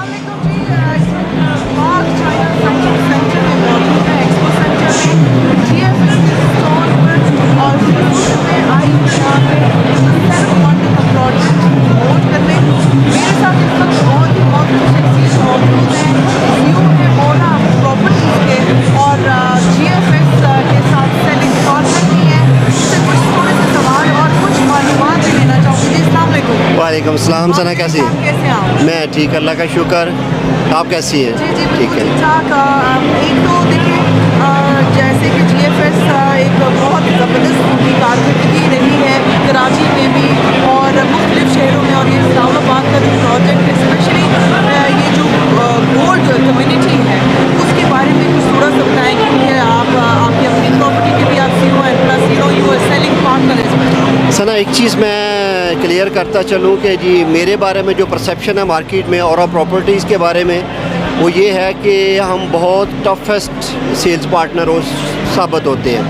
अस्सलामुअलैकुम जी, बाग China fashion centre में मौजूद है, एक्सपो सेंटर में जीएफएस स्टोर पर और फ्यूचर में आई हूँ यहाँ पे सेल्फ फंडिंग का प्रोजेक्ट प्रमोट करने। मेरे साथ इस वक्त बहुत ही मौजूद शख्सियत मौजूद है, सीईओ है मौला प्रॉपर्टीज़ के और जीएफएस के साथ सेलिंग पार्टनर भी है। इससे कुछ थोड़े से सवाल और कुछ मालूमात भी लेना चाहूँगी। अस्सलाम वालेकुम। वालेकुम सलाम। सना कैसी आप है? कैसे हैं आप? मैं ठीक, अल्लाह का शुक्र। आप कैसी हैं? जी जी ठीक बिल्कुल है। ठीक ठाक। एक तो देखिए जैसे कि जीएफएस एक बहुत ज़बरदस्त उनकी कारकर्दगी रही है कराची में भी और मुख्तलिफ शहरों में, और ये इस्लामाबाद का जो प्रोजेक्ट है स्पेशली ये जो गोल्ड कम्युनिटी है उसके बारे में कुछ थोड़ा सा बताएं, क्योंकि आप आपकी अपनी प्रॉपर्टी के भी आप सीईओ हैं plus you are selling partner इसमें। सना एक चीज़ मैं क्लियर करता चलूँ कि जी मेरे बारे में जो परसेप्शन है मार्केट में और प्रॉपर्टीज़ के बारे में वो ये है कि हम बहुत टफेस्ट सेल्स पार्टनर साबित होते हैं,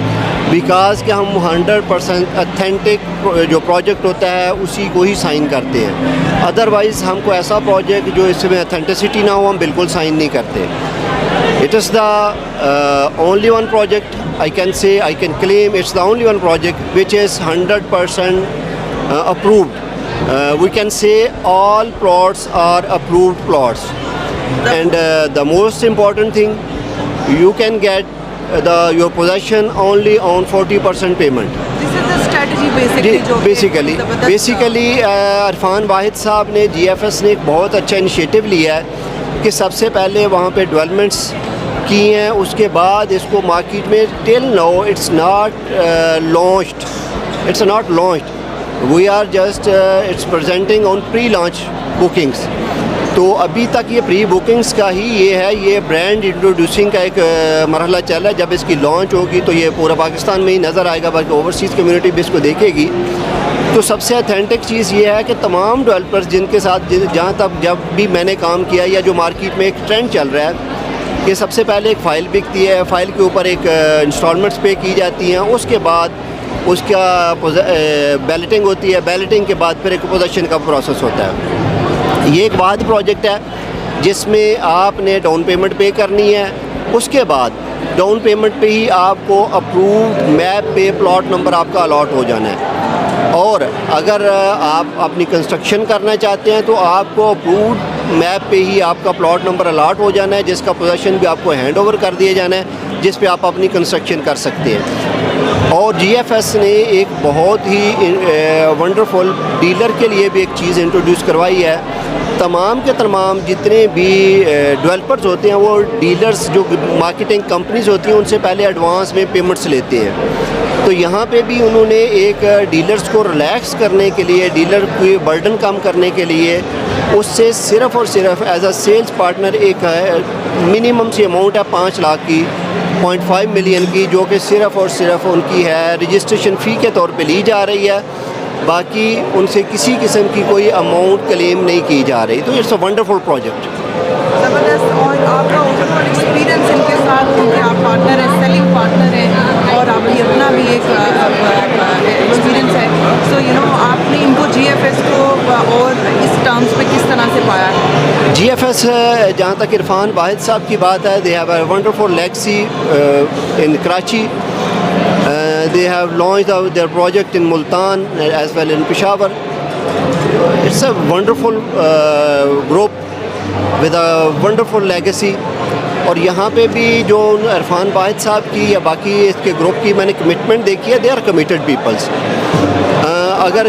बिकॉज़ कि हम 100% अथेंटिक जो प्रोजेक्ट होता है उसी को ही साइन करते हैं। अदरवाइज़ हमको ऐसा प्रोजेक्ट जो इसमें अथेंटिसिटी ना हो हम बिल्कुल साइन नहीं करते। It is the only one project I can say, I can claim it's the only one project which is 100% approved. We can say all plots are approved plots. And the most important thing, you can get your possession only on 40% payment. This is the strategy basically जो basically Irfan वाहिद साहब ने GFS ने एक बहुत अच्छा initiative लिया है कि सबसे पहले वहाँ पे डेवलपमेंट्स की हैं, उसके बाद इसको मार्केट में till now it's not launched, we are just it's presenting on pre launch bookings. तो अभी तक ये प्री बुकिंग्स का ही ये है, ये ब्रांड इंट्रोड्यूसिंग का एक मरहला चल रहा है। जब इसकी लॉन्च होगी तो ये पूरा पाकिस्तान में ही नज़र आएगा, बल्कि ओवरसीज़ कम्युनिटी भी इसको देखेगी। तो सबसे अथेंटिक चीज़ ये है कि तमाम डेवलपर्स जिनके साथ जहाँ तक जब भी मैंने काम किया या जो मार्केट में एक ट्रेंड चल रहा है कि सबसे पहले एक फ़ाइल बिकती है, फ़ाइल के ऊपर एक इंस्टॉलमेंट्स पे की जाती हैं, उसके बाद उसका बैलेटिंग होती है, बैलेटिंग के बाद फिर एक पोजेशन का प्रोसेस होता है। ये एक वाद प्रोजेक्ट है जिसमें आपने डाउन पेमेंट पे करनी है, उसके बाद डाउन पेमेंट पे ही आपको अप्रूव्ड मैप पे प्लॉट नंबर आपका अलॉट हो जाना है। और अगर आप अपनी कंस्ट्रक्शन करना चाहते हैं तो आपको अप्रूव्ड मैप पे ही आपका प्लॉट नंबर अलॉट हो जाना है, जिसका पोजेशन भी आपको हैंड ओवर कर दिया जाना है, जिस पे आप अपनी कंस्ट्रक्शन कर सकते हैं। और जीएफएस ने एक बहुत ही वंडरफुल डीलर के लिए भी एक चीज़ इंट्रोड्यूस करवाई है। तमाम के तमाम जितने भी डेवलपर्स होते हैं वो डीलर्स जो मार्केटिंग कंपनीज होती हैं उनसे पहले एडवांस में पेमेंट्स लेते हैं। तो यहाँ पे भी उन्होंने एक डीलर्स को रिलैक्स करने के लिए, डीलर की बर्डन कम करने के लिए उससे सिर्फ़ और सिर्फ एज अ सेल्स पार्टनर एक मिनिमम सी अमाउंट है 5 लाख की, 0.5 मिलियन की, जो कि सिर्फ़ और सिर्फ उनकी है रजिस्ट्रेशन फ़ी के तौर पे ली जा रही है। बाकी उनसे किसी किस्म की कोई अमाउंट क्लेम नहीं की जा रही। तो इट्स अ वंडरफुल प्रोजेक्ट। ज़बरदस्त। और आपका ओवरऑल एक्सपीरियंस इनके साथ, क्योंकि आप पार्टनर हैं, सेलिंग पार्टनर हैं और आपकी अपना भी एक एक्सपीरियंस है, सो यू नो आपने इनको जीएफएस को और इस टर्म्स पे किस तरह से पाया है? जीएफएस जहाँ तक इरफान वाहिद साहब की बात है, they have a wonderful legacy in Karachi. They have launched their project in Multan as well in Peshawar. It's a wonderful group with a wonderful legacy. और यहाँ पे भी जो इरफान वाहिद साहब की या बाकी इसके ग्रुप की मैंने कमिटमेंट देखी है, दे आर कमिटेड पीपल्स। अगर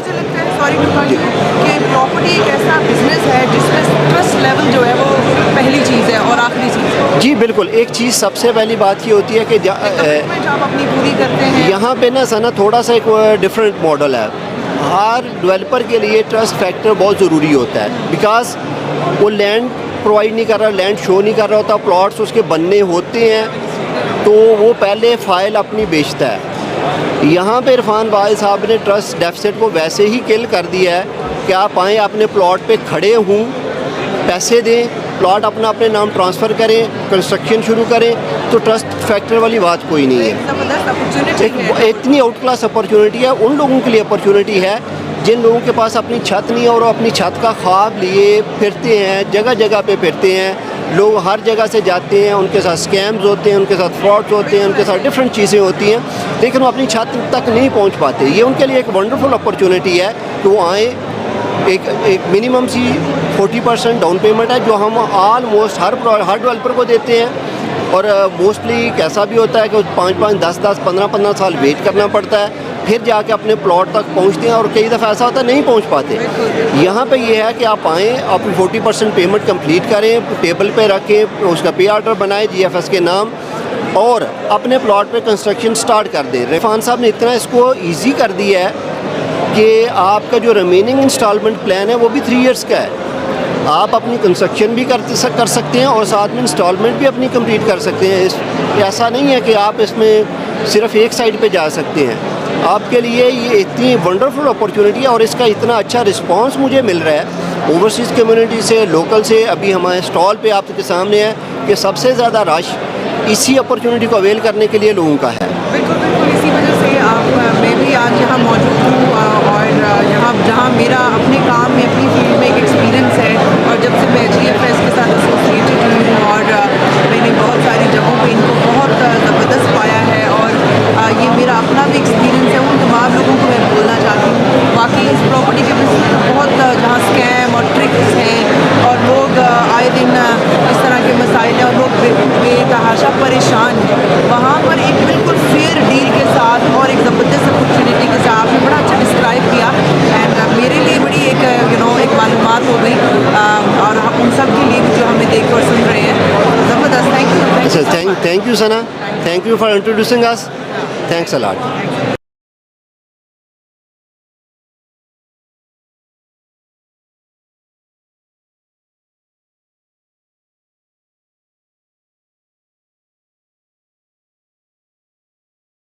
सॉरी कि प्रॉपर्टी एक ऐसा बिजनेस है जिसमें ट्रस्ट लेवल जो है वो पहली चीज़ है और आखिरी चीज़ है। जी बिल्कुल, एक चीज़ सबसे पहली बात ये होती है कि आप अपनी पूरी करते हैं। यहाँ पे ना सना थोड़ा सा एक डिफरेंट मॉडल है। हर डेवलपर के लिए ट्रस्ट फैक्टर बहुत ज़रूरी होता है, बिकॉज़ वो लैंड प्रोवाइड नहीं कर रहा, लैंड शो नहीं कर रहा होता, प्लॉट्स उसके बनने होते हैं, तो वो पहले फ़ाइल अपनी बेचता है। यहाँ पे इरफान वाहिद साहब ने ट्रस्ट डेफिसिट को वैसे ही किल कर दिया है कि आप आएँ अपने प्लॉट पे खड़े हों, पैसे दें, प्लॉट अपना अपने नाम ट्रांसफ़र करें, कंस्ट्रक्शन शुरू करें, तो ट्रस्ट फैक्टर वाली बात कोई नहीं है। ज़बरदस्त अपॉर्चुनिटी है। इतनी आउट क्लास अपॉर्चुनिटी है, उन लोगों के लिए अपॉर्चुनिटी है जिन लोगों के पास अपनी छत नहीं है और वो अपनी छत का ख्वाब लिए फिरते हैं, जगह जगह पे फिरते हैं, लोग हर जगह से जाते हैं, उनके साथ स्कैम्स होते हैं, उनके साथ फ्रॉड्स होते हैं, उनके साथ डिफरेंट चीज़ें होती हैं, लेकिन वो अपनी छत तक नहीं पहुंच पाते। ये उनके लिए एक वंडरफुल अपॉर्चुनिटी है कि वो आएँ। एक मिनिमम सी 40% डाउन पेमेंट है जो हम ऑलमोस्ट हर डेवलपर को देते हैं, और मोस्टली कैसा भी होता है कि 5-5, 10-10, 15-15 साल वेट करना पड़ता है, फिर जाके अपने प्लॉट तक पहुंचते हैं, और कई दफ़ा ऐसा होता है नहीं पहुंच पाते। यहाँ पे ये है कि आप आएँ, अपनी 40% पेमेंट कंप्लीट करें, टेबल पे रखें, उसका पे ऑर्डर बनाएं GFS के नाम, और अपने प्लॉट पे कंस्ट्रक्शन स्टार्ट कर दें। इरफान साहब ने इतना इसको ईजी कर दिया है कि आपका जो रिमेनिंग इंस्टॉलमेंट प्लान है वो भी 3 इयर्स का है। आप अपनी कंस्ट्रक्शन भी कर सकते हैं और साथ में इंस्टॉलमेंट भी अपनी कंप्लीट कर सकते हैं। ऐसा नहीं है कि आप इसमें सिर्फ एक साइड पे जा सकते हैं। आपके लिए ये इतनी वंडरफुल अपॉर्चुनिटी है और इसका इतना अच्छा रिस्पांस मुझे मिल रहा है ओवरसीज़ कम्युनिटी से, लोकल से। अभी हमारे स्टॉल पे आपके सामने है कि सबसे ज़्यादा रश इसी अपॉर्चुनिटी को अवेल करने के लिए लोगों का है। बिल्कुल बिल्कुल, इसी वजह से मैं भी आज यहाँ मौजूद हूँ, और यहाँ जहाँ मेरा अपने काम में, अपनी फील्ड में एक एक्सपीरियंस है, और जब से मैं GFS के साथ एसोसिएटेड हुई हूँ, और मैंने बहुत सारी जगहों पे इनको बहुत ज़बरदस्त पाया है, और ये मेरा अपना भी एक्सपीरियंस है। उन तमाम लोगों को मैं बोलना चाहती हूँ, बाकी इस प्रॉपर्टी के बिजनेस में बहुत जहाँ स्कैम और ट्रिक्स हैं, और लोग आए दिन इस तरह के मसाइल हैं, और लोग बेतहाशा परेशान हैं, वहाँ पर एक बिल्कुल फेयर डील के साथ और एक ज़बरदस्त अपॉर्चुनिटी के साथ आपने बड़ा अच्छा डिस्क्राइब किया, एंड मेरे लिए बड़ी एक एक मालूमात हो गई, और उन सब के लिए भी जो हमें देख और सुन रहे हैं। ज़बरदस्त, thank you. Thank you Sana, thank you for introducing us, thanks a lot.